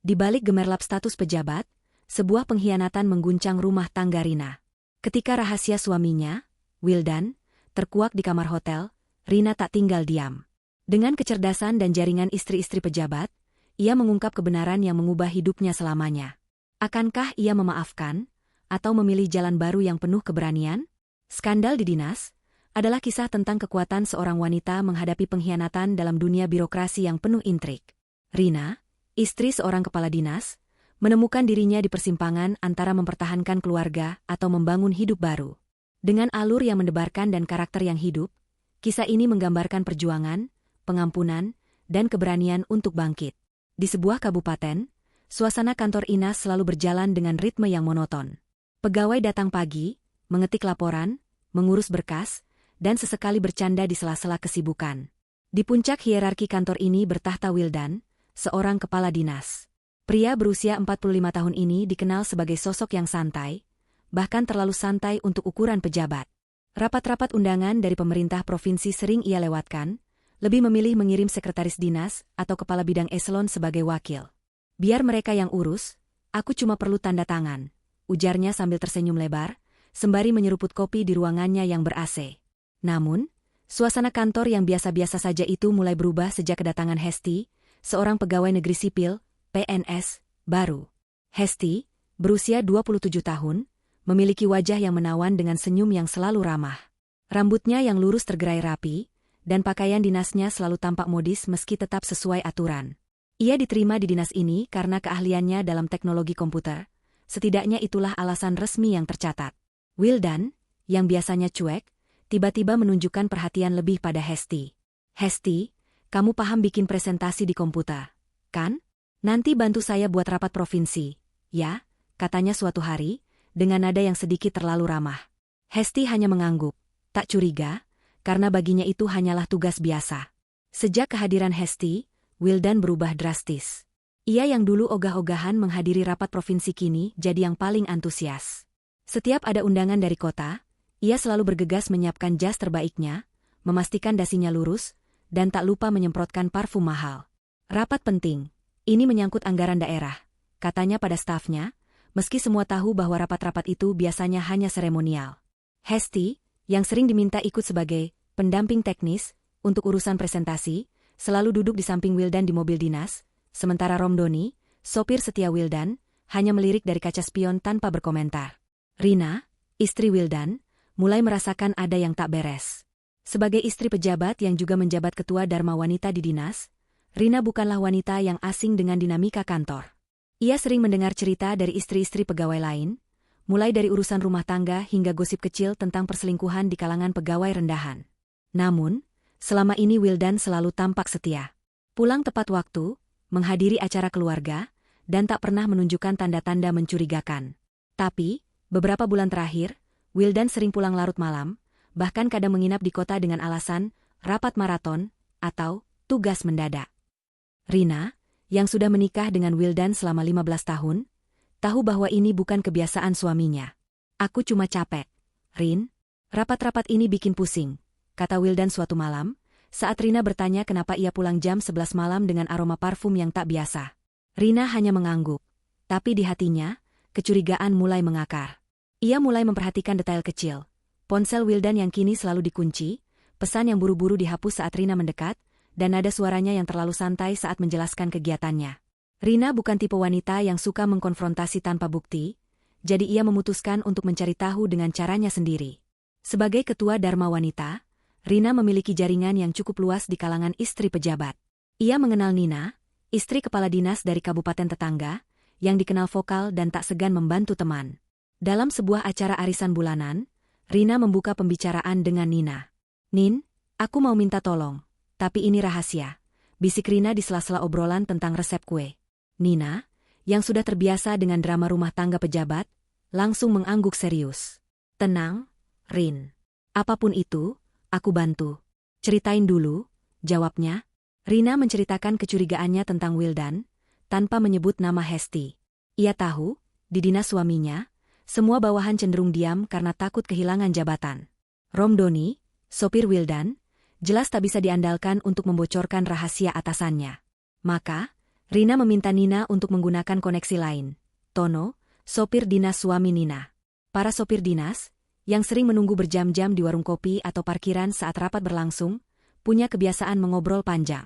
Di balik gemerlap status pejabat, sebuah pengkhianatan mengguncang rumah tangga Rina. Ketika rahasia suaminya, Wildan, terkuak di kamar hotel, Rina tak tinggal diam. Dengan kecerdasan dan jaringan istri-istri pejabat, ia mengungkap kebenaran yang mengubah hidupnya selamanya. Akankah ia memaafkan, atau memilih jalan baru yang penuh keberanian? Skandal di dinas adalah kisah tentang kekuatan seorang wanita menghadapi pengkhianatan dalam dunia birokrasi yang penuh intrik. Rina, istri seorang kepala dinas, menemukan dirinya di persimpangan antara mempertahankan keluarga atau membangun hidup baru. Dengan alur yang mendebarkan dan karakter yang hidup, kisah ini menggambarkan perjuangan, pengampunan, dan keberanian untuk bangkit. Di sebuah kabupaten, suasana kantor Inas selalu berjalan dengan ritme yang monoton. Pegawai datang pagi, mengetik laporan, mengurus berkas, dan sesekali bercanda di sela-sela kesibukan. Di puncak hierarki kantor ini bertahta Wildan, seorang kepala dinas. Pria berusia 45 tahun ini dikenal sebagai sosok yang santai, bahkan terlalu santai untuk ukuran pejabat. Rapat-rapat undangan dari pemerintah provinsi sering ia lewatkan, lebih memilih mengirim sekretaris dinas atau kepala bidang eselon sebagai wakil. Biar mereka yang urus, aku cuma perlu tanda tangan, ujarnya sambil tersenyum lebar, sembari menyeruput kopi di ruangannya yang ber-AC. Namun, suasana kantor yang biasa-biasa saja itu mulai berubah sejak kedatangan Hesti, seorang pegawai negeri sipil, PNS, baru. Hesti, berusia 27 tahun, memiliki wajah yang menawan dengan senyum yang selalu ramah. Rambutnya yang lurus tergerai rapi, dan pakaian dinasnya selalu tampak modis meski tetap sesuai aturan. Ia diterima di dinas ini karena keahliannya dalam teknologi komputer, setidaknya itulah alasan resmi yang tercatat. Wildan, yang biasanya cuek, tiba-tiba menunjukkan perhatian lebih pada Hesti. Hesti, kamu paham bikin presentasi di komputer, kan? Nanti bantu saya buat rapat provinsi, ya, katanya suatu hari, dengan nada yang sedikit terlalu ramah. Hesti hanya mengangguk, tak curiga, karena baginya itu hanyalah tugas biasa. Sejak kehadiran Hesti, Wildan berubah drastis. Ia yang dulu ogah-ogahan menghadiri rapat provinsi kini jadi yang paling antusias. Setiap ada undangan dari kota, ia selalu bergegas menyiapkan jas terbaiknya, memastikan dasinya lurus, dan tak lupa menyemprotkan parfum mahal. Rapat penting, ini menyangkut anggaran daerah, katanya pada stafnya, meski semua tahu bahwa rapat-rapat itu biasanya hanya seremonial. Hesti, yang sering diminta ikut sebagai pendamping teknis untuk urusan presentasi, selalu duduk di samping Wildan di mobil dinas, sementara Romdoni, sopir setia Wildan, hanya melirik dari kaca spion tanpa berkomentar. Rina, istri Wildan, mulai merasakan ada yang tak beres. Sebagai istri pejabat yang juga menjabat ketua Dharma Wanita di dinas, Rina bukanlah wanita yang asing dengan dinamika kantor. Ia sering mendengar cerita dari istri-istri pegawai lain, mulai dari urusan rumah tangga hingga gosip kecil tentang perselingkuhan di kalangan pegawai rendahan. Namun, selama ini Wildan selalu tampak setia. Pulang tepat waktu, menghadiri acara keluarga, dan tak pernah menunjukkan tanda-tanda mencurigakan. Tapi, beberapa bulan terakhir, Wildan sering pulang larut malam, bahkan kadang menginap di kota dengan alasan rapat maraton atau tugas mendadak. Rina, yang sudah menikah dengan Wildan selama 15 tahun, tahu bahwa ini bukan kebiasaan suaminya. Aku cuma capek, Rin. Rapat-rapat ini bikin pusing, kata Wildan suatu malam, saat Rina bertanya kenapa ia pulang jam 11 malam dengan aroma parfum yang tak biasa. Rina hanya mengangguk, tapi di hatinya, kecurigaan mulai mengakar. Ia mulai memperhatikan detail kecil. Ponsel Wildan yang kini selalu dikunci, pesan yang buru-buru dihapus saat Rina mendekat, dan nada suaranya yang terlalu santai saat menjelaskan kegiatannya. Rina bukan tipe wanita yang suka mengkonfrontasi tanpa bukti, jadi ia memutuskan untuk mencari tahu dengan caranya sendiri. Sebagai ketua Dharma Wanita, Rina memiliki jaringan yang cukup luas di kalangan istri pejabat. Ia mengenal Nina, istri kepala dinas dari kabupaten tetangga, yang dikenal vokal dan tak segan membantu teman. Dalam sebuah acara arisan bulanan, Rina membuka pembicaraan dengan Nina. "Nin, aku mau minta tolong, tapi ini rahasia," bisik Rina di sela-sela obrolan tentang resep kue. Nina, yang sudah terbiasa dengan drama rumah tangga pejabat, langsung mengangguk serius. "Tenang, Rin. Apapun itu, aku bantu." "Ceritain dulu," jawabnya. Rina menceritakan kecurigaannya tentang Wildan, tanpa menyebut nama Hesti. Ia tahu, di dinas suaminya, semua bawahan cenderung diam karena takut kehilangan jabatan. Romdoni, sopir Wildan, jelas tak bisa diandalkan untuk membocorkan rahasia atasannya. Maka, Rina meminta Nina untuk menggunakan koneksi lain. Tono, sopir dinas suami Nina. Para sopir dinas, yang sering menunggu berjam-jam di warung kopi atau parkiran saat rapat berlangsung, punya kebiasaan mengobrol panjang.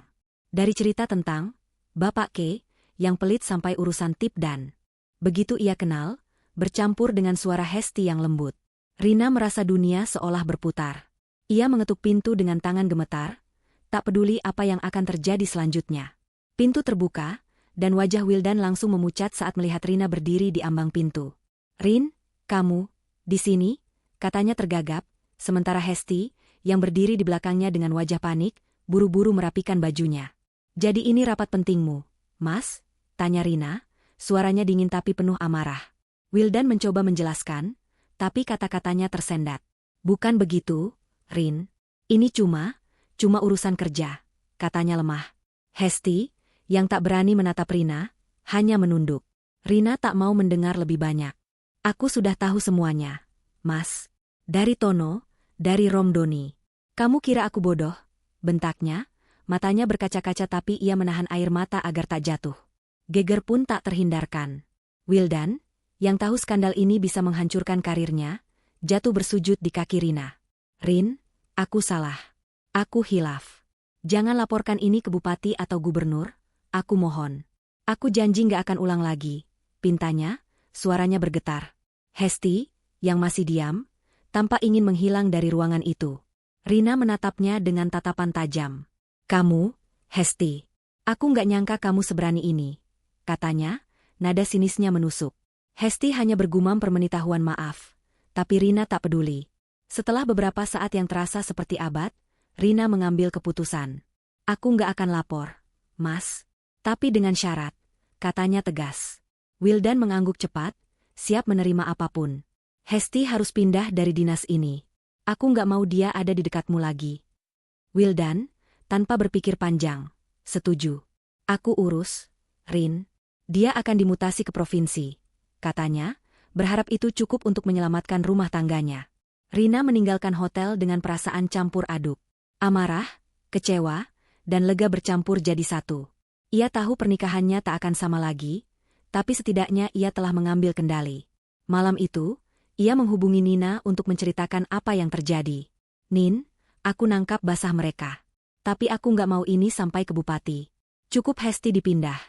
Dari cerita tentang Bapak K, yang pelit sampai urusan tip dan begitu ia kenal, bercampur dengan suara Hesti yang lembut. Rina merasa dunia seolah berputar. Ia mengetuk pintu dengan tangan gemetar, tak peduli apa yang akan terjadi selanjutnya. Pintu terbuka, dan wajah Wildan langsung memucat saat melihat Rina berdiri di ambang pintu. "Rin, kamu di sini?" katanya tergagap, sementara Hesti, yang berdiri di belakangnya dengan wajah panik, buru-buru merapikan bajunya. "Jadi ini rapat pentingmu, Mas?" tanya Rina, suaranya dingin tapi penuh amarah. Wildan mencoba menjelaskan, tapi kata-katanya tersendat. "Bukan begitu, Rin. Ini cuma urusan kerja," katanya lemah. Hesti, yang tak berani menatap Rina, hanya menunduk. Rina tak mau mendengar lebih banyak. "Aku sudah tahu semuanya, Mas. Dari Tono, dari Romdoni." "Kamu kira aku bodoh?" bentaknya, matanya berkaca-kaca tapi ia menahan air mata agar tak jatuh. Geger pun tak terhindarkan. Wildan, yang tahu skandal ini bisa menghancurkan karirnya, jatuh bersujud di kaki Rina. "Rin, aku salah. Aku hilaf. Jangan laporkan ini ke bupati atau gubernur, aku mohon. Aku janji gak akan ulang lagi," pintanya, suaranya bergetar. Hesti, yang masih diam, tampak ingin menghilang dari ruangan itu. Rina menatapnya dengan tatapan tajam. "Kamu, Hesti, aku gak nyangka kamu seberani ini," katanya, nada sinisnya menusuk. Hesti hanya bergumam permintaan maaf, tapi Rina tak peduli. Setelah beberapa saat yang terasa seperti abad, Rina mengambil keputusan. "Aku gak akan lapor, Mas. Tapi dengan syarat," katanya tegas. Wildan mengangguk cepat, siap menerima apapun. "Hesti harus pindah dari dinas ini. Aku gak mau dia ada di dekatmu lagi." Wildan, tanpa berpikir panjang, "Setuju. Aku urus, Rin. Dia akan dimutasi ke provinsi," katanya, berharap itu cukup untuk menyelamatkan rumah tangganya. Rina meninggalkan hotel dengan perasaan campur aduk. Amarah, kecewa, dan lega bercampur jadi satu. Ia tahu pernikahannya tak akan sama lagi, tapi setidaknya ia telah mengambil kendali. Malam itu, ia menghubungi Nina untuk menceritakan apa yang terjadi. "Nin, aku nangkap basah mereka. Tapi aku gak mau ini sampai ke bupati. Cukup Hesti dipindah,"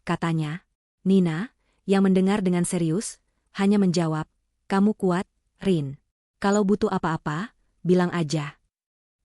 katanya. Nina, yang mendengar dengan serius, hanya menjawab, "Kamu kuat, Rin. Kalau butuh apa-apa, bilang aja."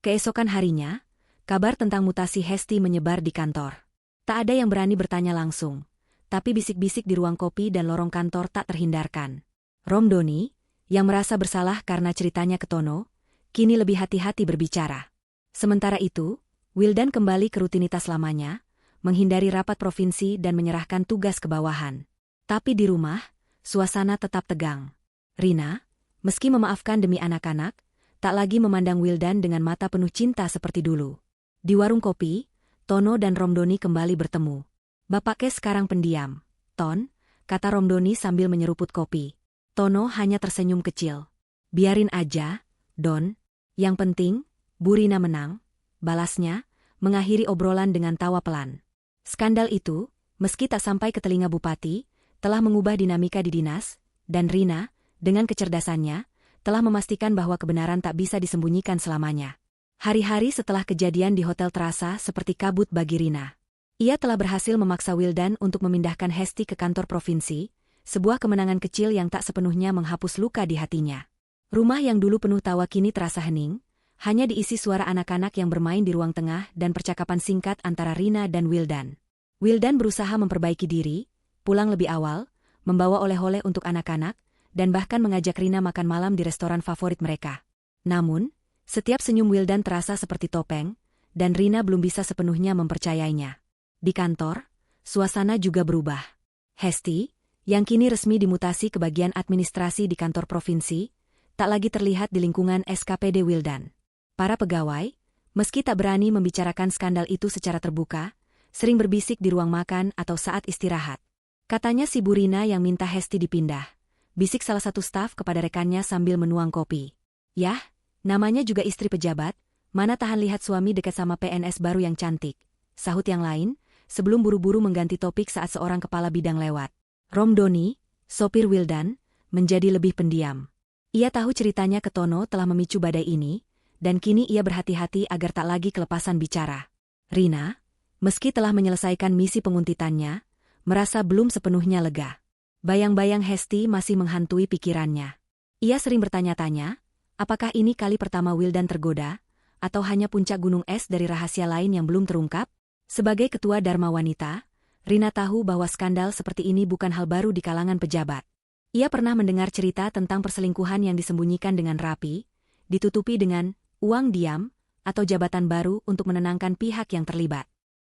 Keesokan harinya, kabar tentang mutasi Hesti menyebar di kantor. Tak ada yang berani bertanya langsung, tapi bisik-bisik di ruang kopi dan lorong kantor tak terhindarkan. Romdoni, yang merasa bersalah karena ceritanya ke Tono, kini lebih hati-hati berbicara. Sementara itu, Wildan kembali ke rutinitas lamanya, menghindari rapat provinsi dan menyerahkan tugas ke bawahan. Tapi di rumah, suasana tetap tegang. Rina, meski memaafkan demi anak-anak, tak lagi memandang Wildan dengan mata penuh cinta seperti dulu. Di warung kopi, Tono dan Romdoni kembali bertemu. "Bapak Kes sekarang pendiam, Ton," kata Romdoni sambil menyeruput kopi. Tono hanya tersenyum kecil. "Biarin aja, Don. Yang penting, Bu Rina menang," balasnya, mengakhiri obrolan dengan tawa pelan. Skandal itu, meski tak sampai ke telinga bupati, telah mengubah dinamika di dinas, dan Rina, dengan kecerdasannya, telah memastikan bahwa kebenaran tak bisa disembunyikan selamanya. Hari-hari setelah kejadian di hotel terasa seperti kabut bagi Rina. Ia telah berhasil memaksa Wildan untuk memindahkan Hesti ke kantor provinsi, sebuah kemenangan kecil yang tak sepenuhnya menghapus luka di hatinya. Rumah yang dulu penuh tawa kini terasa hening, hanya diisi suara anak-anak yang bermain di ruang tengah dan percakapan singkat antara Rina dan Wildan. Wildan berusaha memperbaiki diri, pulang lebih awal, membawa oleh-oleh untuk anak-anak, dan bahkan mengajak Rina makan malam di restoran favorit mereka. Namun, setiap senyum Wildan terasa seperti topeng, dan Rina belum bisa sepenuhnya mempercayainya. Di kantor, suasana juga berubah. Hesti, yang kini resmi dimutasi ke bagian administrasi di kantor provinsi, tak lagi terlihat di lingkungan SKPD Wildan. Para pegawai, meski tak berani membicarakan skandal itu secara terbuka, sering berbisik di ruang makan atau saat istirahat. "Katanya si Bu Rina yang minta Hesti dipindah," bisik salah satu staf kepada rekannya sambil menuang kopi. "Yah, namanya juga istri pejabat, mana tahan lihat suami dekat sama PNS baru yang cantik," sahut yang lain, sebelum buru-buru mengganti topik saat seorang kepala bidang lewat. Romdoni, sopir Wildan, menjadi lebih pendiam. Ia tahu ceritanya ke Tono telah memicu badai ini, dan kini ia berhati-hati agar tak lagi kelepasan bicara. Rina, meski telah menyelesaikan misi penguntitannya, merasa belum sepenuhnya lega. Bayang-bayang Hesti masih menghantui pikirannya. Ia sering bertanya-tanya, apakah ini kali pertama Wildan tergoda, atau hanya puncak gunung es dari rahasia lain yang belum terungkap? Sebagai ketua Dharma Wanita, Rina tahu bahwa skandal seperti ini bukan hal baru di kalangan pejabat. Ia pernah mendengar cerita tentang perselingkuhan yang disembunyikan dengan rapi, ditutupi dengan uang diam atau jabatan baru untuk menenangkan pihak yang terlibat.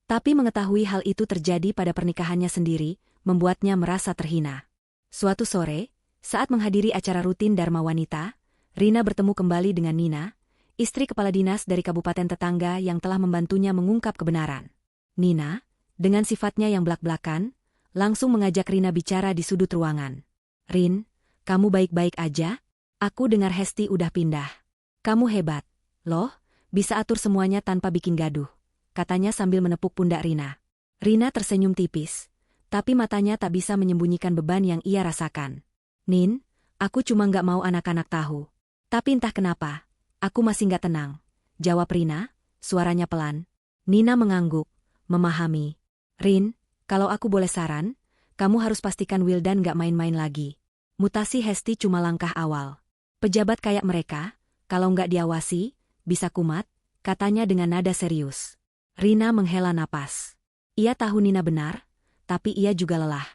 Tapi mengetahui hal itu terjadi pada pernikahannya sendiri, membuatnya merasa terhina. Suatu sore, saat menghadiri acara rutin Dharma Wanita, Rina bertemu kembali dengan Nina, istri kepala dinas dari kabupaten tetangga yang telah membantunya mengungkap kebenaran. Nina, dengan sifatnya yang blak-blakan, langsung mengajak Rina bicara di sudut ruangan. "Rin, kamu baik-baik aja? Aku dengar Hesti udah pindah. Kamu hebat, loh, bisa atur semuanya tanpa bikin gaduh," katanya sambil menepuk pundak Rina. Rina tersenyum tipis, tapi matanya tak bisa menyembunyikan beban yang ia rasakan. "Nin, aku cuma nggak mau anak-anak tahu. Tapi entah kenapa, aku masih nggak tenang," jawab Rina, suaranya pelan. Nina mengangguk, memahami. "Rin, kalau aku boleh saran, kamu harus pastikan Wildan nggak main-main lagi. Mutasi Hesti cuma langkah awal. Pejabat kayak mereka, kalau nggak diawasi, bisa kumat," katanya dengan nada serius. Rina menghela napas. Ia tahu Nina benar, tapi ia juga lelah.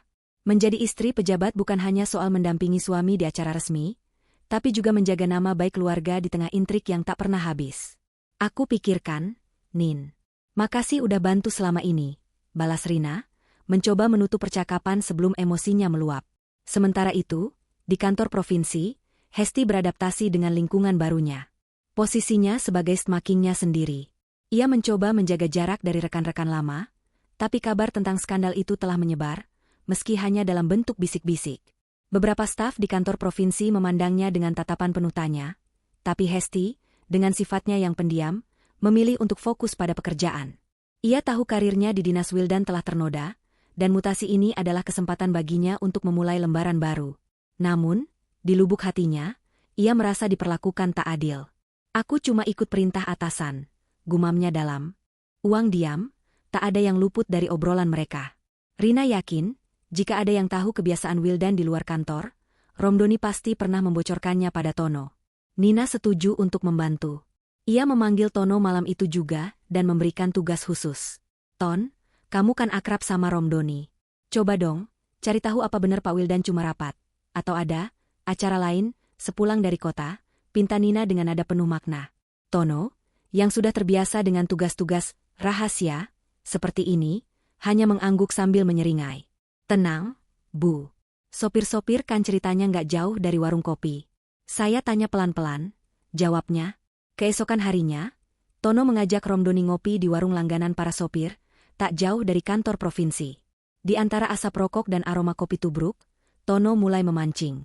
Menjadi istri pejabat bukan hanya soal mendampingi suami di acara resmi, tapi juga menjaga nama baik keluarga di tengah intrik yang tak pernah habis. "Aku pikirkan, Nin. Makasih udah bantu selama ini," balas Rina, mencoba menutup percakapan sebelum emosinya meluap. Sementara itu, di kantor provinsi, Hesti beradaptasi dengan lingkungan barunya. Posisinya sebagai smakingnya sendiri. Ia mencoba menjaga jarak dari rekan-rekan lama, tapi kabar tentang skandal itu telah menyebar, meski hanya dalam bentuk bisik-bisik. Beberapa staf di kantor provinsi memandangnya dengan tatapan penuh tanya, tapi Hesti, dengan sifatnya yang pendiam, memilih untuk fokus pada pekerjaan. Ia tahu karirnya di Dinas Wildan telah ternoda, dan mutasi ini adalah kesempatan baginya untuk memulai lembaran baru. Namun, di lubuk hatinya, ia merasa diperlakukan tak adil. "Aku cuma ikut perintah atasan," gumamnya dalam. Uang diam, tak ada yang luput dari obrolan mereka. Rina yakin, jika ada yang tahu kebiasaan Wildan di luar kantor, Romdoni pasti pernah membocorkannya pada Tono. Nina setuju untuk membantu. Ia memanggil Tono malam itu juga dan memberikan tugas khusus. "Ton, kamu kan akrab sama Romdoni. Coba dong, cari tahu apa benar Pak Wildan cuma rapat. Atau ada acara lain, sepulang dari kota," pinta Nina dengan nada penuh makna. Tono, yang sudah terbiasa dengan tugas-tugas rahasia seperti ini, hanya mengangguk sambil menyeringai. "Tenang, Bu. Sopir-sopir kan ceritanya nggak jauh dari warung kopi." "Saya tanya pelan-pelan," jawabnya. Keesokan harinya, Tono mengajak Romdoni ngopi di warung langganan para sopir, tak jauh dari kantor provinsi. Di antara asap rokok dan aroma kopi tubruk, Tono mulai memancing.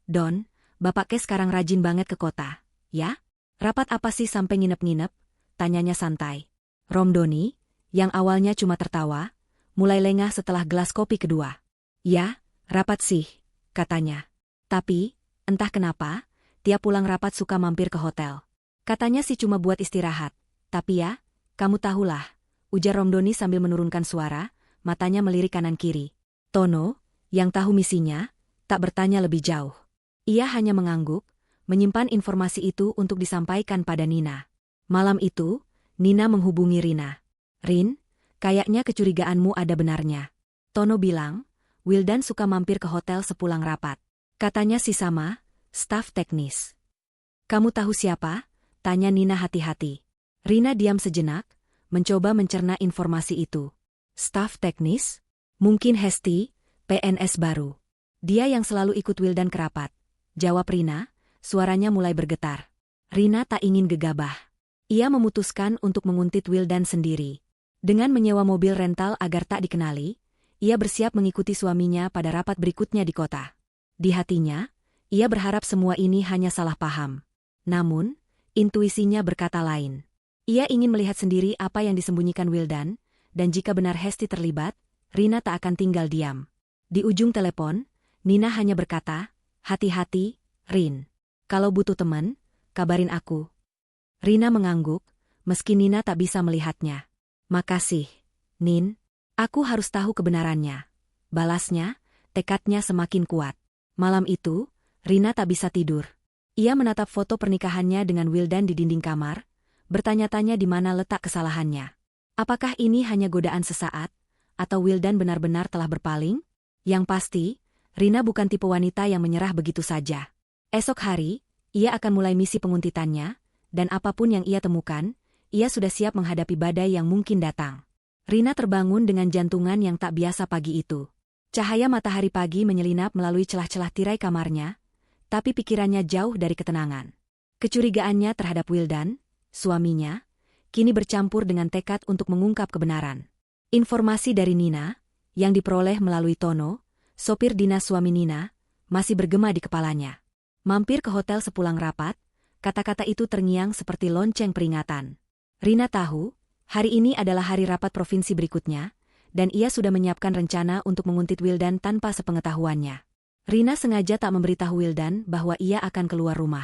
Don, Bapak Kes sekarang rajin banget ke kota, ya? Rapat apa sih sampai nginep-nginep?" tanyanya santai. Romdoni, yang awalnya cuma tertawa, mulai lengah setelah gelas kopi kedua. "Ya, rapat sih," katanya. "Tapi, entah kenapa, tiap pulang rapat suka mampir ke hotel. Katanya sih cuma buat istirahat. Tapi ya, kamu tahulah," ujar Romdoni sambil menurunkan suara, matanya melirik kanan-kiri. Tono, yang tahu misinya, tak bertanya lebih jauh. Ia hanya mengangguk, menyimpan informasi itu untuk disampaikan pada Nina. Malam itu, Nina menghubungi Rina. "Rin, kayaknya kecurigaanmu ada benarnya. Tono bilang, Wildan suka mampir ke hotel sepulang rapat. Katanya si sama, staf teknis." "Kamu tahu siapa?" tanya Nina hati-hati. Rina diam sejenak, mencoba mencerna informasi itu. "Staf teknis? Mungkin Hesti, PNS baru. Dia yang selalu ikut Wildan ke rapat," jawab Rina, suaranya mulai bergetar. Rina tak ingin gegabah. Ia memutuskan untuk menguntit Wildan sendiri. Dengan menyewa mobil rental agar tak dikenali, ia bersiap mengikuti suaminya pada rapat berikutnya di kota. Di hatinya, ia berharap semua ini hanya salah paham. Namun, intuisinya berkata lain. Ia ingin melihat sendiri apa yang disembunyikan Wildan, dan jika benar Hesti terlibat, Rina tak akan tinggal diam. Di ujung telepon, Nina hanya berkata, "Hati-hati, Rin. Kalau butuh teman, kabarin aku." Rina mengangguk, meski Nina tak bisa melihatnya. "Makasih, Nin. Aku harus tahu kebenarannya." Balasnya, tekadnya semakin kuat. Malam itu, Rina tak bisa tidur. Ia menatap foto pernikahannya dengan Wildan di dinding kamar, bertanya-tanya di mana letak kesalahannya. Apakah ini hanya godaan sesaat, atau Wildan benar-benar telah berpaling? Yang pasti, Rina bukan tipe wanita yang menyerah begitu saja. Esok hari, ia akan mulai misi penguntitannya, dan apapun yang ia temukan, ia sudah siap menghadapi badai yang mungkin datang. Rina terbangun dengan jantungan yang tak biasa pagi itu. Cahaya matahari pagi menyelinap melalui celah-celah tirai kamarnya, tapi pikirannya jauh dari ketenangan. Kecurigaannya terhadap Wildan, suaminya, kini bercampur dengan tekad untuk mengungkap kebenaran. Informasi dari Nina, yang diperoleh melalui Tono, sopir dinas suami Nina, masih bergema di kepalanya. Mampir ke hotel sepulang rapat, kata-kata itu terngiang seperti lonceng peringatan. Rina tahu, hari ini adalah hari rapat provinsi berikutnya, dan ia sudah menyiapkan rencana untuk menguntit Wildan tanpa sepengetahuannya. Rina sengaja tak memberitahu Wildan bahwa ia akan keluar rumah.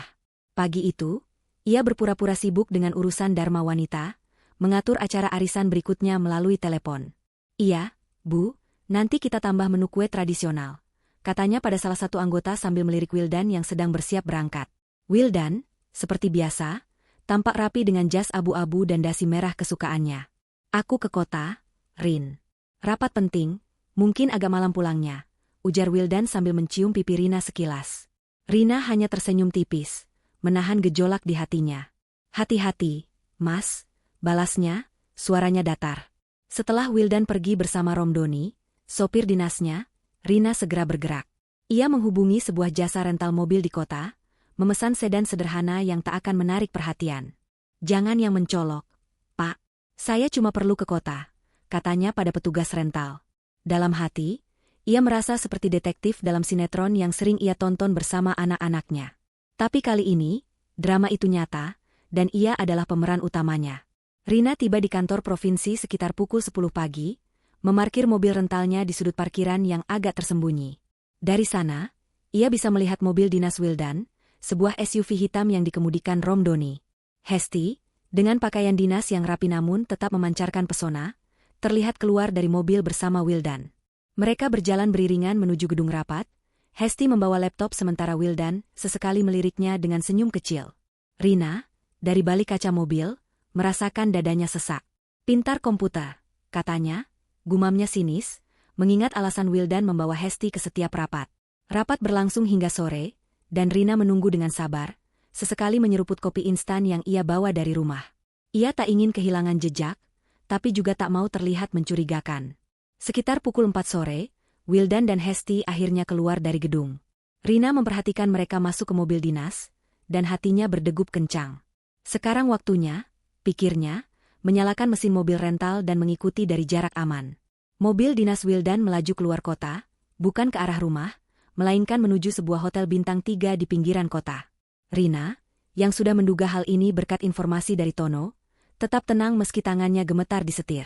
Pagi itu, ia berpura-pura sibuk dengan urusan Dharma Wanita, mengatur acara arisan berikutnya melalui telepon. "Iya, Bu, nanti kita tambah menu kue tradisional," katanya pada salah satu anggota sambil melirik Wildan yang sedang bersiap berangkat. Wildan, seperti biasa, tampak rapi dengan jas abu-abu dan dasi merah kesukaannya. "Aku ke kota, Rin. Rapat penting, mungkin agak malam pulangnya," ujar Wildan sambil mencium pipi Rina sekilas. Rina hanya tersenyum tipis, menahan gejolak di hatinya. "Hati-hati, Mas," balasnya, suaranya datar. Setelah Wildan pergi bersama Romdoni, sopir dinasnya, Rina segera bergerak. Ia menghubungi sebuah jasa rental mobil di kota, memesan sedan sederhana yang tak akan menarik perhatian. "Jangan yang mencolok, Pak. Saya cuma perlu ke kota," katanya pada petugas rental. Dalam hati, ia merasa seperti detektif dalam sinetron yang sering ia tonton bersama anak-anaknya. Tapi kali ini, drama itu nyata, dan ia adalah pemeran utamanya. Rina tiba di kantor provinsi sekitar pukul 10 pagi, memarkir mobil rentalnya di sudut parkiran yang agak tersembunyi. Dari sana, ia bisa melihat mobil dinas Wildan, sebuah SUV hitam yang dikemudikan Romdoni. Hesti, dengan pakaian dinas yang rapi namun tetap memancarkan pesona, terlihat keluar dari mobil bersama Wildan. Mereka berjalan beriringan menuju gedung rapat. Hesti membawa laptop sementara Wildan sesekali meliriknya dengan senyum kecil. Rina, dari balik kaca mobil, merasakan dadanya sesak. "Pintar komputer," katanya, gumamnya sinis, mengingat alasan Wildan membawa Hesti ke setiap rapat. Rapat berlangsung hingga sore, dan Rina menunggu dengan sabar, sesekali menyeruput kopi instan yang ia bawa dari rumah. Ia tak ingin kehilangan jejak, tapi juga tak mau terlihat mencurigakan. Sekitar pukul 4 sore, Wildan dan Hesti akhirnya keluar dari gedung. Rina memperhatikan mereka masuk ke mobil dinas, dan hatinya berdegup kencang. Sekarang waktunya, pikirnya, menyalakan mesin mobil rental dan mengikuti dari jarak aman. Mobil dinas Wildan melaju keluar kota, bukan ke arah rumah, melainkan menuju sebuah hotel bintang 3 di pinggiran kota. Rina, yang sudah menduga hal ini berkat informasi dari Tono, tetap tenang meski tangannya gemetar di setir.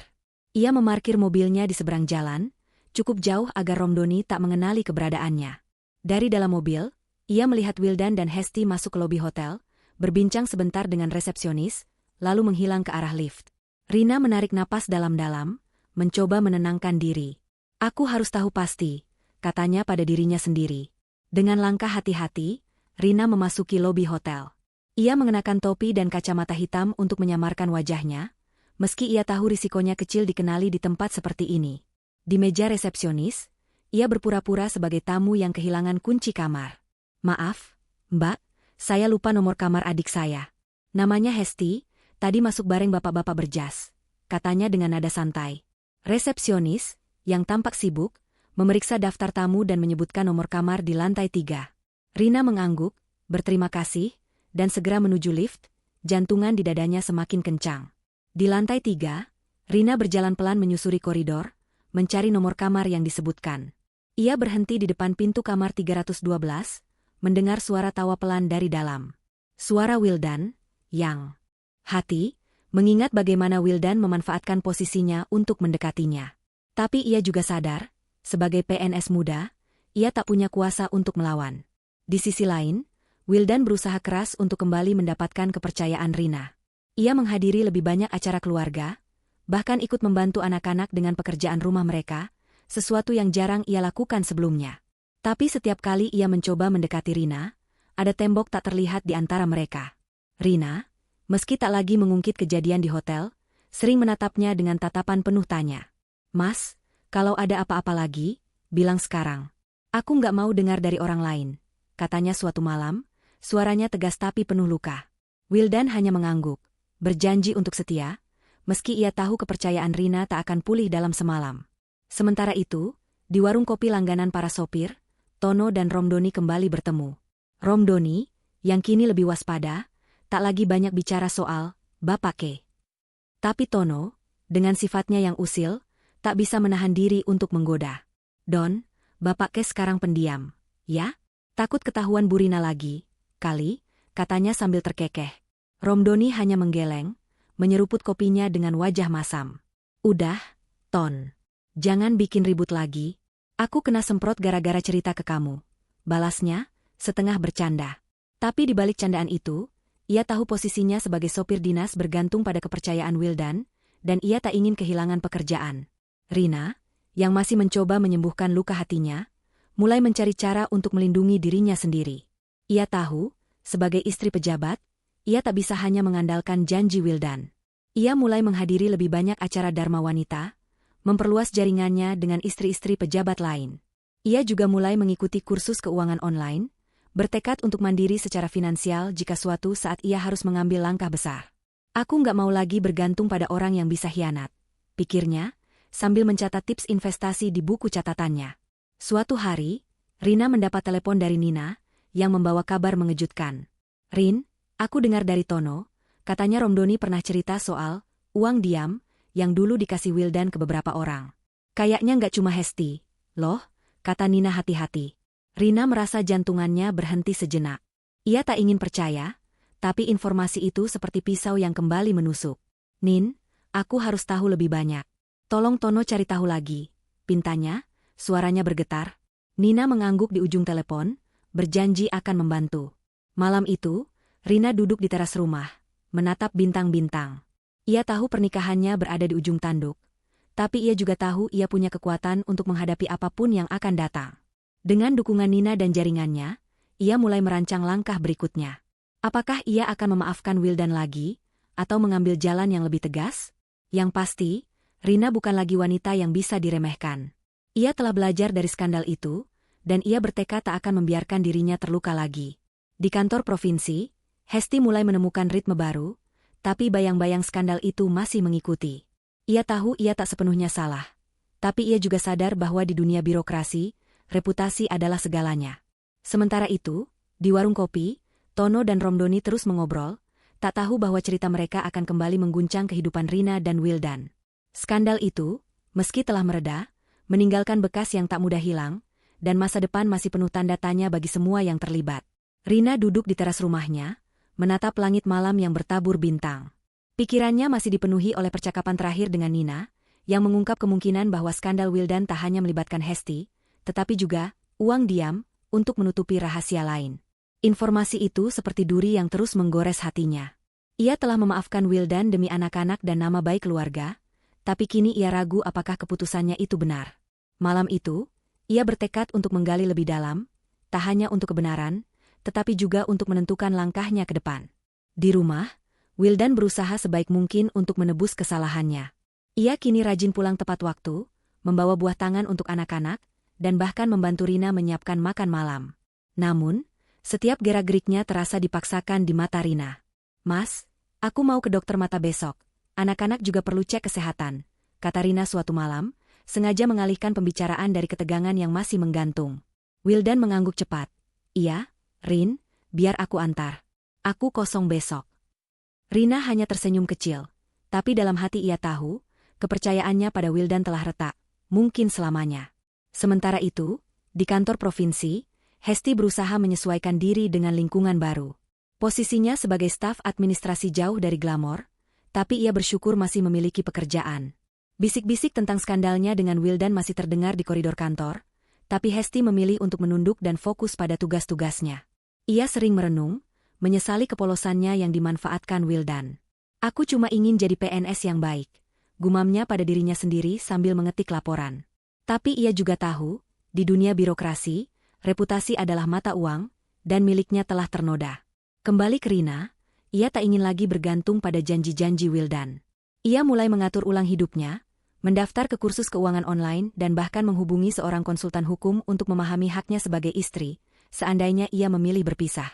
Ia memarkir mobilnya di seberang jalan, cukup jauh agar Romdoni tak mengenali keberadaannya. Dari dalam mobil, ia melihat Wildan dan Hesti masuk ke lobi hotel, berbincang sebentar dengan resepsionis, lalu menghilang ke arah lift. Rina menarik napas dalam-dalam, mencoba menenangkan diri. "Aku harus tahu pasti," katanya pada dirinya sendiri. Dengan langkah hati-hati, Rina memasuki lobi hotel. Ia mengenakan topi dan kacamata hitam untuk menyamarkan wajahnya, meski ia tahu risikonya kecil dikenali di tempat seperti ini. Di meja resepsionis, ia berpura-pura sebagai tamu yang kehilangan kunci kamar. "Maaf, Mbak, saya lupa nomor kamar adik saya. Namanya Hesti, tadi masuk bareng bapak-bapak berjas," katanya dengan nada santai. Resepsionis, yang tampak sibuk, memeriksa daftar tamu dan menyebutkan nomor kamar di lantai 3. Rina mengangguk, berterima kasih, dan segera menuju lift, jantungan di dadanya semakin kencang. Di lantai 3, Rina berjalan pelan menyusuri koridor, mencari nomor kamar yang disebutkan. Ia berhenti di depan pintu kamar 312, mendengar suara tawa pelan dari dalam. Suara Wildan, yang hati, mengingat bagaimana Wildan memanfaatkan posisinya untuk mendekatinya. Tapi ia juga sadar, sebagai PNS muda, ia tak punya kuasa untuk melawan. Di sisi lain, Wildan berusaha keras untuk kembali mendapatkan kepercayaan Rina. Ia menghadiri lebih banyak acara keluarga, bahkan ikut membantu anak-anak dengan pekerjaan rumah mereka, sesuatu yang jarang ia lakukan sebelumnya. Tapi setiap kali ia mencoba mendekati Rina, ada tembok tak terlihat di antara mereka. Rina, meski tak lagi mengungkit kejadian di hotel, sering menatapnya dengan tatapan penuh tanya. "Mas, kalau ada apa-apa lagi, bilang sekarang. Aku nggak mau dengar dari orang lain," katanya suatu malam, suaranya tegas tapi penuh luka. Wildan hanya mengangguk, berjanji untuk setia, meski ia tahu kepercayaan Rina tak akan pulih dalam semalam. Sementara itu, di warung kopi langganan para sopir, Tono dan Romdoni kembali bertemu. Romdoni, yang kini lebih waspada, tak lagi banyak bicara soal Bapak Ke. Tapi Tono, dengan sifatnya yang usil, tak bisa menahan diri untuk menggoda. "Don, Bapak Ke sekarang pendiam, ya? Takut ketahuan Bu Rina lagi, kali," katanya sambil terkekeh. Romdoni hanya menggeleng, menyeruput kopinya dengan wajah masam. "Udah, Ton. Jangan bikin ribut lagi. Aku kena semprot gara-gara cerita ke kamu," balasnya, setengah bercanda. Tapi di balik candaan itu, ia tahu posisinya sebagai sopir dinas bergantung pada kepercayaan Wildan, dan ia tak ingin kehilangan pekerjaan. Rina, yang masih mencoba menyembuhkan luka hatinya, mulai mencari cara untuk melindungi dirinya sendiri. Ia tahu, sebagai istri pejabat, ia tak bisa hanya mengandalkan janji Wildan. Ia mulai menghadiri lebih banyak acara Dharma Wanita, memperluas jaringannya dengan istri-istri pejabat lain. Ia juga mulai mengikuti kursus keuangan online, bertekad untuk mandiri secara finansial jika suatu saat ia harus mengambil langkah besar. "Aku nggak mau lagi bergantung pada orang yang bisa hianat," pikirnya, sambil mencatat tips investasi di buku catatannya. Suatu hari, Rina mendapat telepon dari Nina, yang membawa kabar mengejutkan. "Rin, aku dengar dari Tono," katanya Romdoni pernah cerita soal uang diam yang dulu dikasih Wildan ke beberapa orang. "Kayaknya nggak cuma Hesti, loh," kata Nina hati-hati. Rina merasa jantungannya berhenti sejenak. Ia tak ingin percaya, tapi informasi itu seperti pisau yang kembali menusuk. "Nin, aku harus tahu lebih banyak. Tolong Tono cari tahu lagi," pintanya, suaranya bergetar. Nina mengangguk di ujung telepon, berjanji akan membantu. Malam itu, Rina duduk di teras rumah, menatap bintang-bintang. Ia tahu pernikahannya berada di ujung tanduk, tapi ia juga tahu ia punya kekuatan untuk menghadapi apapun yang akan datang. Dengan dukungan Nina dan jaringannya, ia mulai merancang langkah berikutnya. Apakah ia akan memaafkan Wildan lagi, atau mengambil jalan yang lebih tegas? Yang pasti, Rina bukan lagi wanita yang bisa diremehkan. Ia telah belajar dari skandal itu, dan ia bertekad tak akan membiarkan dirinya terluka lagi. Di kantor provinsi, Hesti mulai menemukan ritme baru, tapi bayang-bayang skandal itu masih mengikuti. Ia tahu ia tak sepenuhnya salah, tapi ia juga sadar bahwa di dunia birokrasi, reputasi adalah segalanya. Sementara itu, di warung kopi, Tono dan Romdoni terus mengobrol, tak tahu bahwa cerita mereka akan kembali mengguncang kehidupan Rina dan Wildan. Skandal itu, meski telah mereda, meninggalkan bekas yang tak mudah hilang, dan masa depan masih penuh tanda tanya bagi semua yang terlibat. Rina duduk di teras rumahnya, menatap langit malam yang bertabur bintang. Pikirannya masih dipenuhi oleh percakapan terakhir dengan Nina, yang mengungkap kemungkinan bahwa skandal Wildan tak hanya melibatkan Hesti, tetapi juga uang diam untuk menutupi rahasia lain. Informasi itu seperti duri yang terus menggores hatinya. Ia telah memaafkan Wildan demi anak-anak dan nama baik keluarga, tapi kini ia ragu apakah keputusannya itu benar. Malam itu, ia bertekad untuk menggali lebih dalam, tak hanya untuk kebenaran, tetapi juga untuk menentukan langkahnya ke depan. Di rumah, Wildan berusaha sebaik mungkin untuk menebus kesalahannya. Ia kini rajin pulang tepat waktu, membawa buah tangan untuk anak-anak, dan bahkan membantu Rina menyiapkan makan malam. Namun, setiap gerak-geriknya terasa dipaksakan di mata Rina. "Mas, aku mau ke dokter mata besok. Anak-anak juga perlu cek kesehatan," kata Rina suatu malam, sengaja mengalihkan pembicaraan dari ketegangan yang masih menggantung. Wildan mengangguk cepat. "Iya, Rin, biar aku antar. Aku kosong besok." Rina hanya tersenyum kecil, tapi dalam hati ia tahu, kepercayaannya pada Wildan telah retak, mungkin selamanya. Sementara itu, di kantor provinsi, Hesti berusaha menyesuaikan diri dengan lingkungan baru. Posisinya sebagai staf administrasi jauh dari glamor, Tapi ia bersyukur masih memiliki pekerjaan. Bisik-bisik tentang skandalnya dengan Wildan masih terdengar di koridor kantor, tapi Hesti memilih untuk menunduk dan fokus pada tugas-tugasnya. Ia sering merenung, menyesali kepolosannya yang dimanfaatkan Wildan. Aku cuma ingin jadi PNS yang baik, gumamnya pada dirinya sendiri sambil mengetik laporan. Tapi ia juga tahu, di dunia birokrasi, reputasi adalah mata uang, dan miliknya telah ternoda. Kembali ke Rina, ia tak ingin lagi bergantung pada janji-janji Wildan. Ia mulai mengatur ulang hidupnya, mendaftar ke kursus keuangan online dan bahkan menghubungi seorang konsultan hukum untuk memahami haknya sebagai istri, seandainya ia memilih berpisah.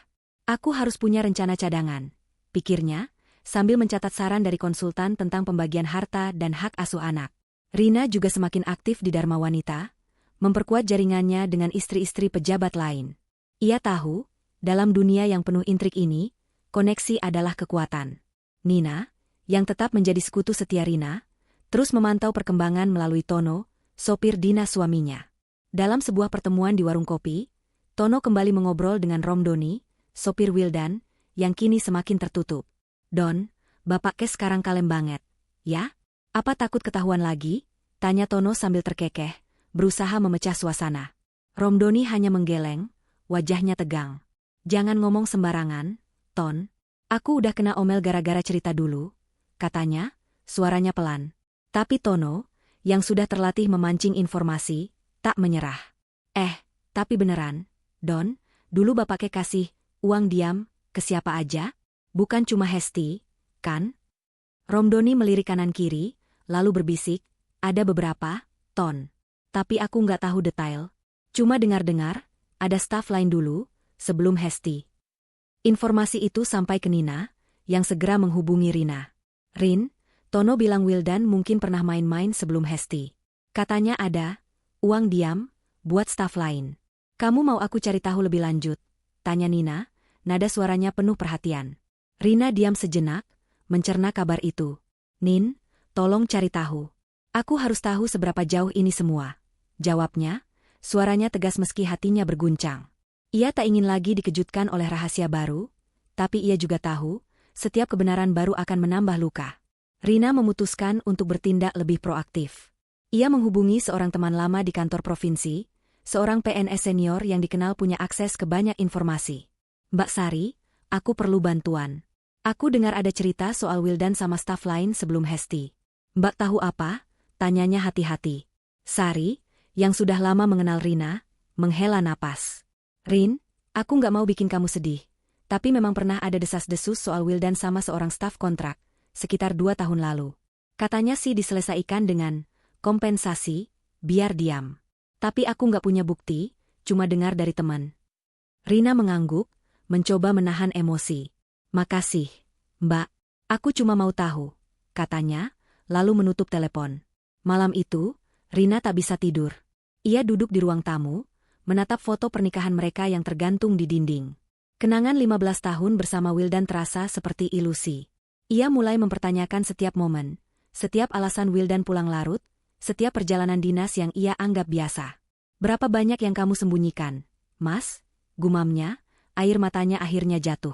Aku harus punya rencana cadangan, pikirnya, sambil mencatat saran dari konsultan tentang pembagian harta dan hak asuh anak. Rina juga semakin aktif di Dharma Wanita, memperkuat jaringannya dengan istri-istri pejabat lain. Ia tahu, dalam dunia yang penuh intrik ini, koneksi adalah kekuatan. Nina, yang tetap menjadi sekutu setia Rina, terus memantau perkembangan melalui Tono, sopir dinas suaminya. Dalam sebuah pertemuan di warung kopi, Tono kembali mengobrol dengan Romdoni, sopir Wildan, yang kini semakin tertutup. "Don, Bapak Kes sekarang kalem banget, ya? Apa takut ketahuan lagi?" tanya Tono sambil terkekeh, berusaha memecah suasana. Romdoni hanya menggeleng, wajahnya tegang. "Jangan ngomong sembarangan, Ton. Aku udah kena omel gara-gara cerita dulu," katanya, suaranya pelan. Tapi Tono, yang sudah terlatih memancing informasi, tak menyerah. Tapi beneran, Don, dulu Bapaknya kasih uang diam ke siapa aja? Bukan cuma Hesti, kan?" Romdoni melirik kanan-kiri, lalu berbisik, "Ada beberapa, Ton. Tapi aku nggak tahu detail. Cuma dengar-dengar, ada staf lain dulu, sebelum Hesti." Informasi itu sampai ke Nina, yang segera menghubungi Rina. "Rin, Tono bilang Wildan mungkin pernah main-main sebelum Hesti. Katanya ada uang diam buat staf lain. Kamu mau aku cari tahu lebih lanjut?" tanya Nina, nada suaranya penuh perhatian. Rina diam sejenak, mencerna kabar itu. "Nin, tolong cari tahu. Aku harus tahu seberapa jauh ini semua," jawabnya, suaranya tegas meski hatinya berguncang. Ia tak ingin lagi dikejutkan oleh rahasia baru, tapi ia juga tahu, setiap kebenaran baru akan menambah luka. Rina memutuskan untuk bertindak lebih proaktif. Ia menghubungi seorang teman lama di kantor provinsi, seorang PNS senior yang dikenal punya akses ke banyak informasi. "Mbak Sari, aku perlu bantuan. Aku dengar ada cerita soal Wildan sama staf lain sebelum Hesti." "Mbak tahu apa?" tanyanya hati-hati. Sari, yang sudah lama mengenal Rina, menghela napas. "Rin, aku nggak mau bikin kamu sedih, tapi memang pernah ada desas-desus soal Wildan sama seorang staf kontrak, sekitar 2 tahun lalu. Katanya sih diselesaikan dengan kompensasi, biar diam. Tapi aku nggak punya bukti, cuma dengar dari teman." Rina mengangguk, mencoba menahan emosi. "Makasih, Mbak. Aku cuma mau tahu," katanya, lalu menutup telepon. Malam itu, Rina tak bisa tidur. Ia duduk di ruang tamu, menatap foto pernikahan mereka yang tergantung di dinding. Kenangan 15 tahun bersama Wildan terasa seperti ilusi. Ia mulai mempertanyakan setiap momen, setiap alasan Wildan pulang larut, setiap perjalanan dinas yang ia anggap biasa. "Berapa banyak yang kamu sembunyikan, Mas?" gumamnya, air matanya akhirnya jatuh.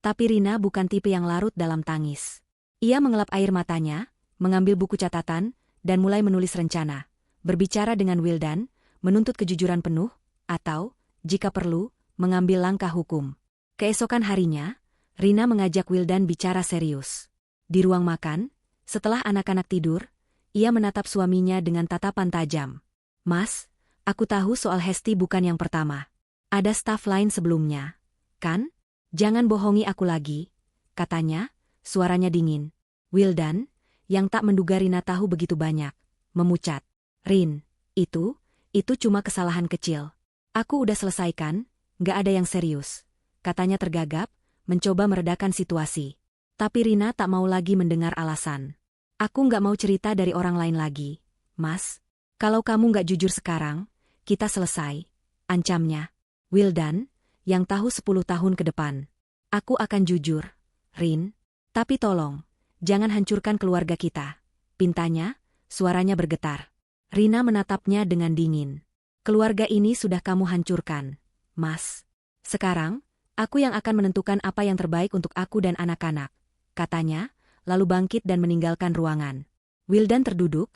Tapi Rina bukan tipe yang larut dalam tangis. Ia mengelap air matanya, mengambil buku catatan, dan mulai menulis rencana, berbicara dengan Wildan, menuntut kejujuran penuh, atau, jika perlu, mengambil langkah hukum. Keesokan harinya, Rina mengajak Wildan bicara serius. Di ruang makan, setelah anak-anak tidur, ia menatap suaminya dengan tatapan tajam. "Mas, aku tahu soal Hesti bukan yang pertama. Ada staf lain sebelumnya, kan? Jangan bohongi aku lagi," katanya, suaranya dingin. Wildan, yang tak menduga Rina tahu begitu banyak, memucat. "Rin, itu cuma kesalahan kecil. Aku udah selesaikan, nggak ada yang serius," katanya tergagap, mencoba meredakan situasi. Tapi Rina tak mau lagi mendengar alasan. "Aku nggak mau cerita dari orang lain lagi, Mas. Kalau kamu nggak jujur sekarang, kita selesai," ancamnya. Wildan, yang tahu 10 tahun ke depan. "Aku akan jujur, Rin. Tapi tolong, jangan hancurkan keluarga kita," pintanya, suaranya bergetar. Rina menatapnya dengan dingin. "Keluarga ini sudah kamu hancurkan, Mas. Sekarang, aku yang akan menentukan apa yang terbaik untuk aku dan anak-anak," katanya, lalu bangkit dan meninggalkan ruangan. Wildan terduduk,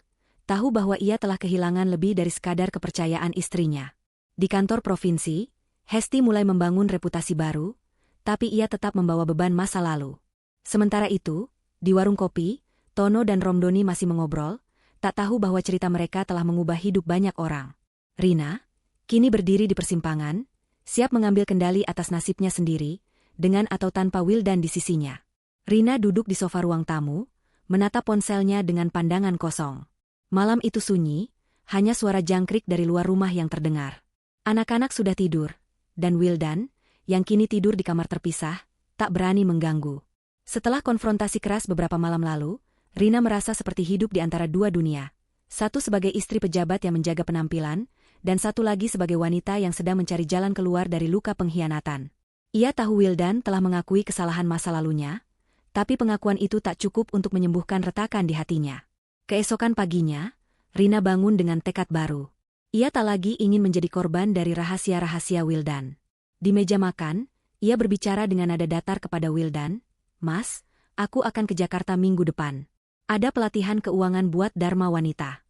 tahu bahwa ia telah kehilangan lebih dari sekadar kepercayaan istrinya. Di kantor provinsi, Hesti mulai membangun reputasi baru, tapi ia tetap membawa beban masa lalu. Sementara itu, di warung kopi, Tono dan Romdoni masih mengobrol, tak tahu bahwa cerita mereka telah mengubah hidup banyak orang. Rina, kini berdiri di persimpangan, siap mengambil kendali atas nasibnya sendiri, dengan atau tanpa Wildan di sisinya. Rina duduk di sofa ruang tamu, menatap ponselnya dengan pandangan kosong. Malam itu sunyi, hanya suara jangkrik dari luar rumah yang terdengar. Anak-anak sudah tidur, dan Wildan, yang kini tidur di kamar terpisah, tak berani mengganggu. Setelah konfrontasi keras beberapa malam lalu, Rina merasa seperti hidup di antara dua dunia. Satu sebagai istri pejabat yang menjaga penampilan, dan satu lagi sebagai wanita yang sedang mencari jalan keluar dari luka pengkhianatan. Ia tahu Wildan telah mengakui kesalahan masa lalunya, tapi pengakuan itu tak cukup untuk menyembuhkan retakan di hatinya. Keesokan paginya, Rina bangun dengan tekad baru. Ia tak lagi ingin menjadi korban dari rahasia-rahasia Wildan. Di meja makan, ia berbicara dengan nada datar kepada Wildan, "Mas, aku akan ke Jakarta minggu depan. Ada pelatihan keuangan buat Dharma Wanita."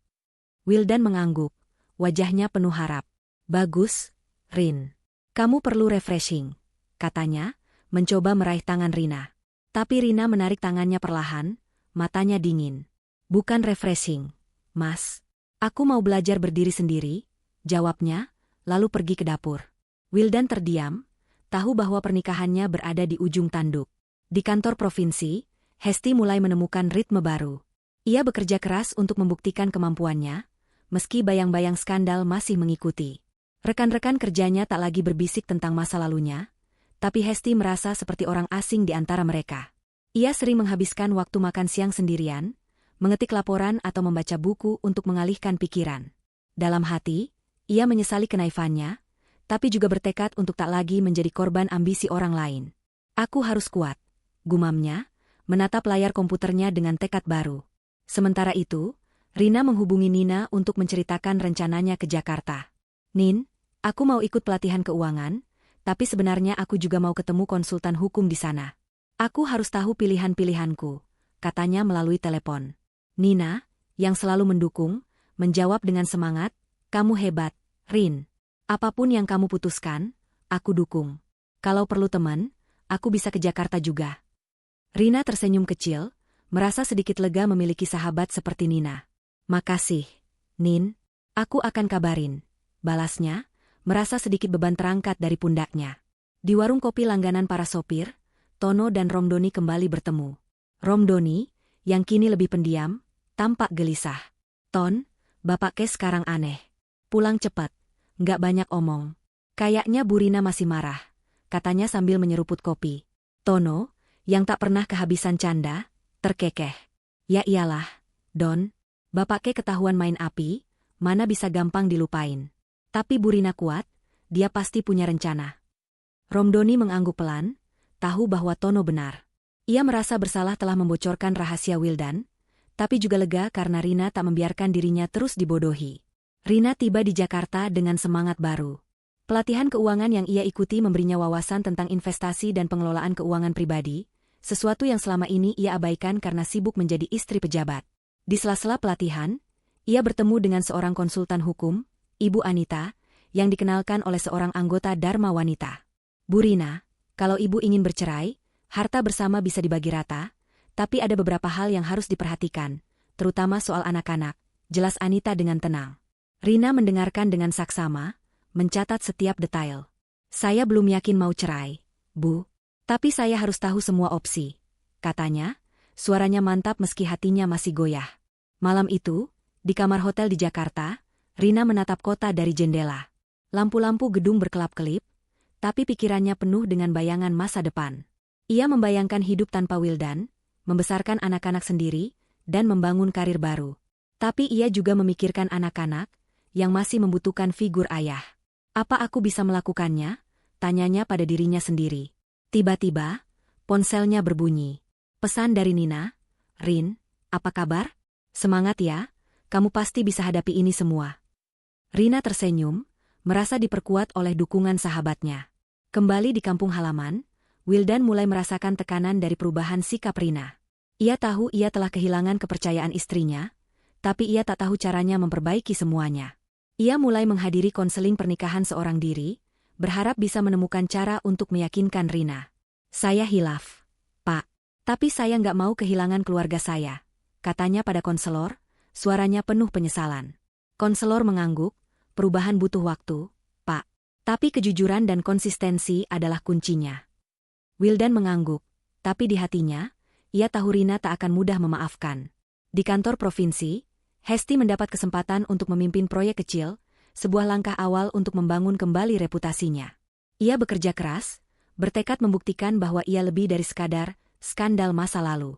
Wildan mengangguk, wajahnya penuh harap. "Bagus, Rin. Kamu perlu refreshing," katanya, mencoba meraih tangan Rina. Tapi Rina menarik tangannya perlahan, matanya dingin. "Bukan refreshing, Mas. Aku mau belajar berdiri sendiri," jawabnya, lalu pergi ke dapur. Wildan terdiam, tahu bahwa pernikahannya berada di ujung tanduk. Di kantor provinsi, Hesti mulai menemukan ritme baru. Ia bekerja keras untuk membuktikan kemampuannya, meski bayang-bayang skandal masih mengikuti. Rekan-rekan kerjanya tak lagi berbisik tentang masa lalunya, tapi Hesti merasa seperti orang asing di antara mereka. Ia sering menghabiskan waktu makan siang sendirian, mengetik laporan atau membaca buku untuk mengalihkan pikiran. Dalam hati, ia menyesali kenaifannya, tapi juga bertekad untuk tak lagi menjadi korban ambisi orang lain. "Aku harus kuat," gumamnya, menatap layar komputernya dengan tekad baru. Sementara itu, Rina menghubungi Nina untuk menceritakan rencananya ke Jakarta. "Nin, aku mau ikut pelatihan keuangan, tapi sebenarnya aku juga mau ketemu konsultan hukum di sana. Aku harus tahu pilihan-pilihanku," katanya melalui telepon. Nina, yang selalu mendukung, menjawab dengan semangat, "Kamu hebat, Rin. Apapun yang kamu putuskan, aku dukung. Kalau perlu teman, aku bisa ke Jakarta juga." Rina tersenyum kecil, merasa sedikit lega memiliki sahabat seperti Nina. "Makasih, Nin. Aku akan kabarin," balasnya, merasa sedikit beban terangkat dari pundaknya. Di warung kopi langganan para sopir, Tono dan Romdoni kembali bertemu. Romdoni, yang kini lebih pendiam, tampak gelisah. "Ton, Bapak Kes sekarang aneh. Pulang cepat, nggak banyak omong. Kayaknya Bu Rina masih marah," katanya sambil menyeruput kopi. Tono, yang tak pernah kehabisan canda, terkekeh. "Ya iyalah, Don. Bapak Ke ketahuan main api, mana bisa gampang dilupain. Tapi Bu Rina kuat, dia pasti punya rencana." Romdoni mengangguk pelan, tahu bahwa Tono benar. Ia merasa bersalah telah membocorkan rahasia Wildan, tapi juga lega karena Rina tak membiarkan dirinya terus dibodohi. Rina tiba di Jakarta dengan semangat baru. Pelatihan keuangan yang ia ikuti memberinya wawasan tentang investasi dan pengelolaan keuangan pribadi, sesuatu yang selama ini ia abaikan karena sibuk menjadi istri pejabat. Di sela-sela pelatihan, ia bertemu dengan seorang konsultan hukum, Ibu Anita, yang dikenalkan oleh seorang anggota Dharma Wanita. "Bu Rina, kalau Ibu ingin bercerai, harta bersama bisa dibagi rata, tapi ada beberapa hal yang harus diperhatikan, terutama soal anak-anak," jelas Anita dengan tenang. Rina mendengarkan dengan saksama, mencatat setiap detail. "Saya belum yakin mau cerai, Bu. Tapi saya harus tahu semua opsi," katanya, suaranya mantap meski hatinya masih goyah. Malam itu, di kamar hotel di Jakarta, Rina menatap kota dari jendela. Lampu-lampu gedung berkelap-kelip, tapi pikirannya penuh dengan bayangan masa depan. Ia membayangkan hidup tanpa Wildan, membesarkan anak-anak sendiri, dan membangun karir baru. Tapi ia juga memikirkan anak-anak, yang masih membutuhkan figur ayah. "Apa aku bisa melakukannya?" tanyanya pada dirinya sendiri. Tiba-tiba, ponselnya berbunyi. Pesan dari Nina, "Rin, apa kabar? Semangat ya, kamu pasti bisa hadapi ini semua." Rina tersenyum, merasa diperkuat oleh dukungan sahabatnya. Kembali di kampung halaman, Wildan mulai merasakan tekanan dari perubahan sikap Rina. Ia tahu ia telah kehilangan kepercayaan istrinya, tapi ia tak tahu caranya memperbaiki semuanya. Ia mulai menghadiri konseling pernikahan seorang diri, berharap bisa menemukan cara untuk meyakinkan Rina. Saya hilaf, Pak. Tapi saya nggak mau kehilangan keluarga saya, katanya pada konselor, suaranya penuh penyesalan. Konselor mengangguk, perubahan butuh waktu, Pak. Tapi kejujuran dan konsistensi adalah kuncinya. Wildan mengangguk, tapi di hatinya, ia tahu Rina tak akan mudah memaafkan. Di kantor provinsi, Hesti mendapat kesempatan untuk memimpin proyek kecil, sebuah langkah awal untuk membangun kembali reputasinya. Ia bekerja keras, bertekad membuktikan bahwa ia lebih dari sekadar skandal masa lalu.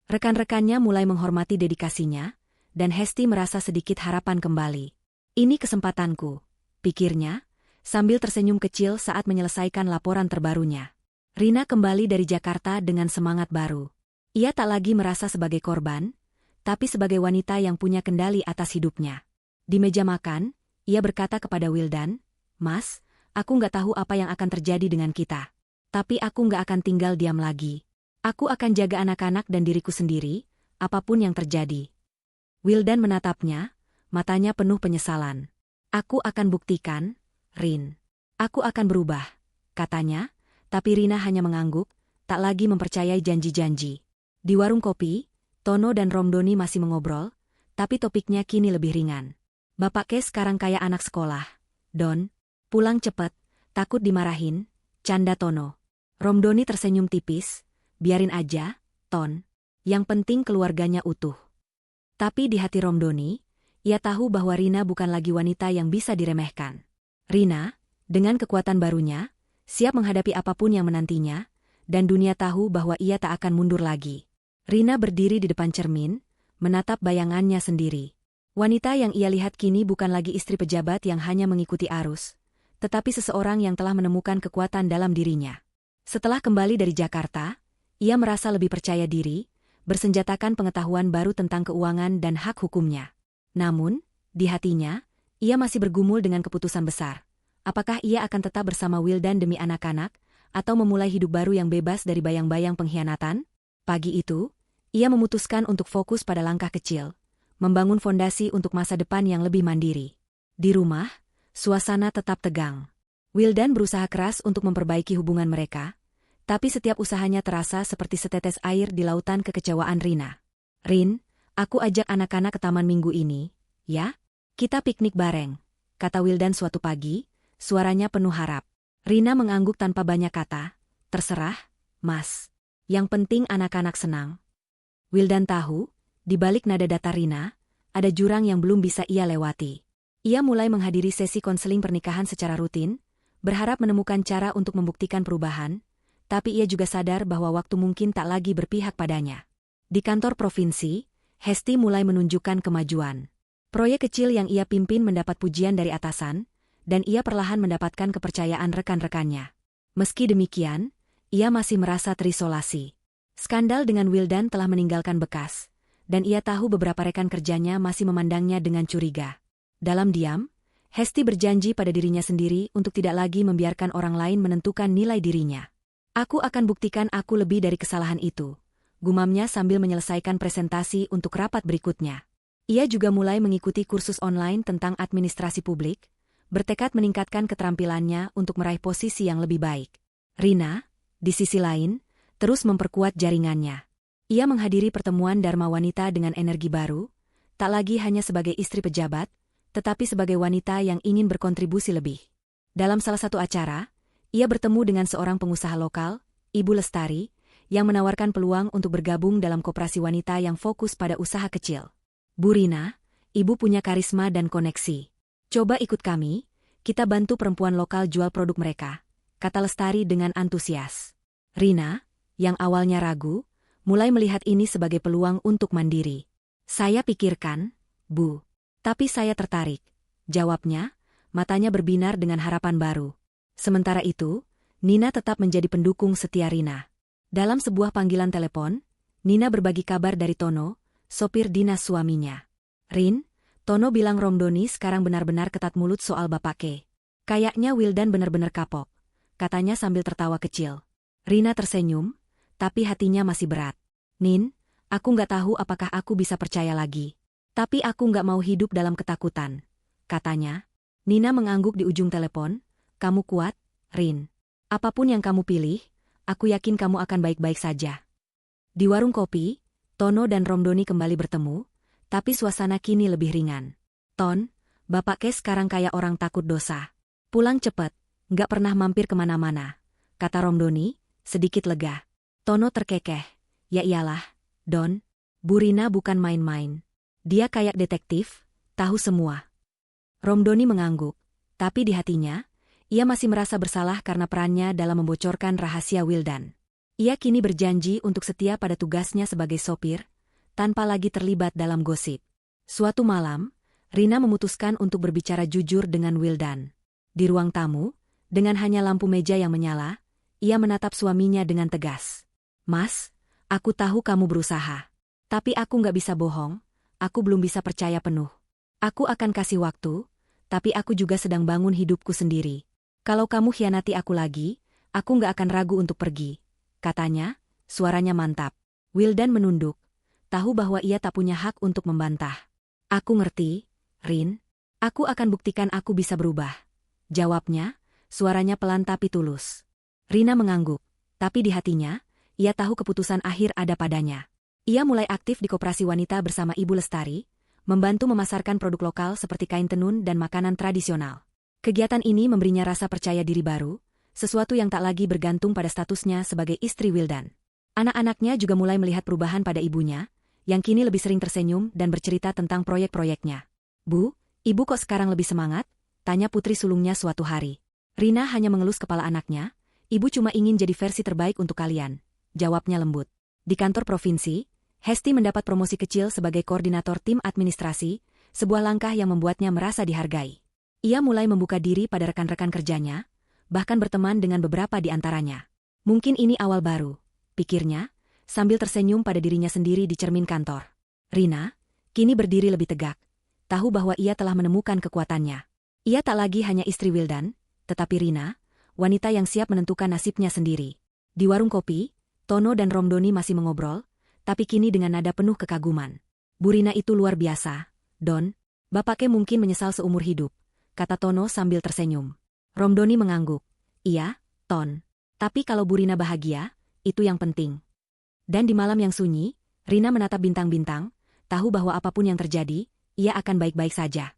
Rekan-rekannya mulai menghormati dedikasinya, dan Hesti merasa sedikit harapan kembali. Ini kesempatanku, pikirnya, sambil tersenyum kecil saat menyelesaikan laporan terbarunya. Rina kembali dari Jakarta dengan semangat baru. Ia tak lagi merasa sebagai korban, tapi sebagai wanita yang punya kendali atas hidupnya. Di meja makan, ia berkata kepada Wildan, "Mas, aku nggak tahu apa yang akan terjadi dengan kita. Tapi aku nggak akan tinggal diam lagi. Aku akan jaga anak-anak dan diriku sendiri, apapun yang terjadi." Wildan menatapnya, matanya penuh penyesalan. "Aku akan buktikan, Rin. Aku akan berubah," katanya, tapi Rina hanya mengangguk, tak lagi mempercayai janji-janji. Di warung kopi, Tono dan Romdoni masih mengobrol, tapi topiknya kini lebih ringan. "Bapak Kes sekarang kayak anak sekolah, Don. Pulang cepet, takut dimarahin," canda Tono. Romdoni tersenyum tipis, "Biarin aja, Ton. Yang penting keluarganya utuh." Tapi di hati Romdoni, ia tahu bahwa Rina bukan lagi wanita yang bisa diremehkan. Rina, dengan kekuatan barunya, siap menghadapi apapun yang menantinya, dan dunia tahu bahwa ia tak akan mundur lagi. Rina berdiri di depan cermin, menatap bayangannya sendiri. Wanita yang ia lihat kini bukan lagi istri pejabat yang hanya mengikuti arus, tetapi seseorang yang telah menemukan kekuatan dalam dirinya. Setelah kembali dari Jakarta, ia merasa lebih percaya diri, bersenjatakan pengetahuan baru tentang keuangan dan hak hukumnya. Namun, di hatinya, ia masih bergumul dengan keputusan besar. Apakah ia akan tetap bersama Wildan demi anak-anak, atau memulai hidup baru yang bebas dari bayang-bayang pengkhianatan? Pagi itu, ia memutuskan untuk fokus pada langkah kecil, membangun fondasi untuk masa depan yang lebih mandiri. Di rumah, suasana tetap tegang. Wildan berusaha keras untuk memperbaiki hubungan mereka, tapi setiap usahanya terasa seperti setetes air di lautan kekecewaan Rina. "Rin, aku ajak anak-anak ke taman minggu ini, ya? Kita piknik bareng," kata Wildan suatu pagi, suaranya penuh harap. Rina mengangguk tanpa banyak kata, "Terserah, Mas. Yang penting anak-anak senang." Wildan tahu, di balik nada datar Rina, ada jurang yang belum bisa ia lewati. Ia mulai menghadiri sesi konseling pernikahan secara rutin, berharap menemukan cara untuk membuktikan perubahan, tapi ia juga sadar bahwa waktu mungkin tak lagi berpihak padanya. Di kantor provinsi, Hesti mulai menunjukkan kemajuan. Proyek kecil yang ia pimpin mendapat pujian dari atasan, dan ia perlahan mendapatkan kepercayaan rekan-rekannya. Meski demikian, ia masih merasa terisolasi. Skandal dengan Wildan telah meninggalkan bekas, dan ia tahu beberapa rekan kerjanya masih memandangnya dengan curiga. Dalam diam, Hesti berjanji pada dirinya sendiri untuk tidak lagi membiarkan orang lain menentukan nilai dirinya. "Aku akan buktikan aku lebih dari kesalahan itu," gumamnya sambil menyelesaikan presentasi untuk rapat berikutnya. Ia juga mulai mengikuti kursus online tentang administrasi publik, bertekad meningkatkan keterampilannya untuk meraih posisi yang lebih baik. Rina, di sisi lain, terus memperkuat jaringannya. Ia menghadiri pertemuan Dharma Wanita dengan energi baru, tak lagi hanya sebagai istri pejabat, tetapi sebagai wanita yang ingin berkontribusi lebih. Dalam salah satu acara, ia bertemu dengan seorang pengusaha lokal, Ibu Lestari, yang menawarkan peluang untuk bergabung dalam koperasi wanita yang fokus pada usaha kecil. "Bu Rina, Ibu punya karisma dan koneksi. Coba ikut kami, kita bantu perempuan lokal jual produk mereka," kata Lestari dengan antusias. Rina, yang awalnya ragu, mulai melihat ini sebagai peluang untuk mandiri. "Saya pikirkan, Bu. Tapi saya tertarik," jawabnya, matanya berbinar dengan harapan baru. Sementara itu, Nina tetap menjadi pendukung setia Rina. Dalam sebuah panggilan telepon, Nina berbagi kabar dari Tono, sopir dinas suaminya. "Rin, Tono bilang Romdoni sekarang benar-benar ketat mulut soal Bapak Ke. Kayaknya Wildan benar-benar kapok," katanya sambil tertawa kecil. Rina tersenyum, tapi hatinya masih berat. "Nin, Aku nggak tahu apakah aku bisa percaya lagi. Tapi aku nggak mau hidup dalam ketakutan, katanya. Nina mengangguk di ujung telepon. Kamu kuat, Rin. Apapun yang kamu pilih, aku yakin kamu akan baik-baik saja. Di warung kopi, Tono dan Romdoni kembali bertemu, tapi suasana kini lebih ringan. Ton, Bapak Kes sekarang kayak orang takut dosa. Pulang cepet, nggak pernah mampir kemana-mana, kata Romdoni, sedikit lega. Tono terkekeh. Ya iyalah, Don. Bu Rina bukan main-main. Dia kayak detektif, tahu semua. Romdoni mengangguk, tapi di hatinya, ia masih merasa bersalah karena perannya dalam membocorkan rahasia Wildan. Ia kini berjanji untuk setia pada tugasnya sebagai sopir, tanpa lagi terlibat dalam gosip. Suatu malam, Rina memutuskan untuk berbicara jujur dengan Wildan. Di ruang tamu, dengan hanya lampu meja yang menyala, ia menatap suaminya dengan tegas. Mas, aku tahu kamu berusaha. Tapi aku nggak bisa bohong, aku belum bisa percaya penuh. Aku akan kasih waktu, tapi aku juga sedang bangun hidupku sendiri. Kalau kamu khianati aku lagi, aku nggak akan ragu untuk pergi, katanya, suaranya mantap. Wildan menunduk, tahu bahwa ia tak punya hak untuk membantah. Aku ngerti, Rin. Aku akan buktikan aku bisa berubah. Jawabnya, suaranya pelan tapi tulus. Rina mengangguk, tapi di hatinya, ia tahu keputusan akhir ada padanya. Ia mulai aktif di koperasi wanita bersama Ibu Lestari, membantu memasarkan produk lokal seperti kain tenun dan makanan tradisional. Kegiatan ini memberinya rasa percaya diri baru, sesuatu yang tak lagi bergantung pada statusnya sebagai istri Wildan. Anak-anaknya juga mulai melihat perubahan pada ibunya, yang kini lebih sering tersenyum dan bercerita tentang proyek-proyeknya. Bu, ibu kok sekarang lebih semangat? Tanya putri sulungnya suatu hari. Rina hanya mengelus kepala anaknya, ibu cuma ingin jadi versi terbaik untuk kalian, jawabnya lembut. Di kantor provinsi, Hesti mendapat promosi kecil sebagai koordinator tim administrasi, sebuah langkah yang membuatnya merasa dihargai. Ia mulai membuka diri pada rekan-rekan kerjanya, bahkan berteman dengan beberapa di antaranya. Mungkin ini awal baru, pikirnya, sambil tersenyum pada dirinya sendiri di cermin kantor. Rina, kini berdiri lebih tegak, tahu bahwa ia telah menemukan kekuatannya. Ia tak lagi hanya istri Wildan, tetapi Rina, wanita yang siap menentukan nasibnya sendiri. Di warung kopi, Tono dan Romdoni masih mengobrol, tapi kini dengan nada penuh kekaguman. Bu Rina itu luar biasa, Don. Bapaknya mungkin menyesal seumur hidup, kata Tono sambil tersenyum. Romdoni mengangguk. Iya, Ton. Tapi kalau Bu Rina bahagia, itu yang penting. Dan di malam yang sunyi, Rina menatap bintang-bintang, tahu bahwa apapun yang terjadi, ia akan baik-baik saja.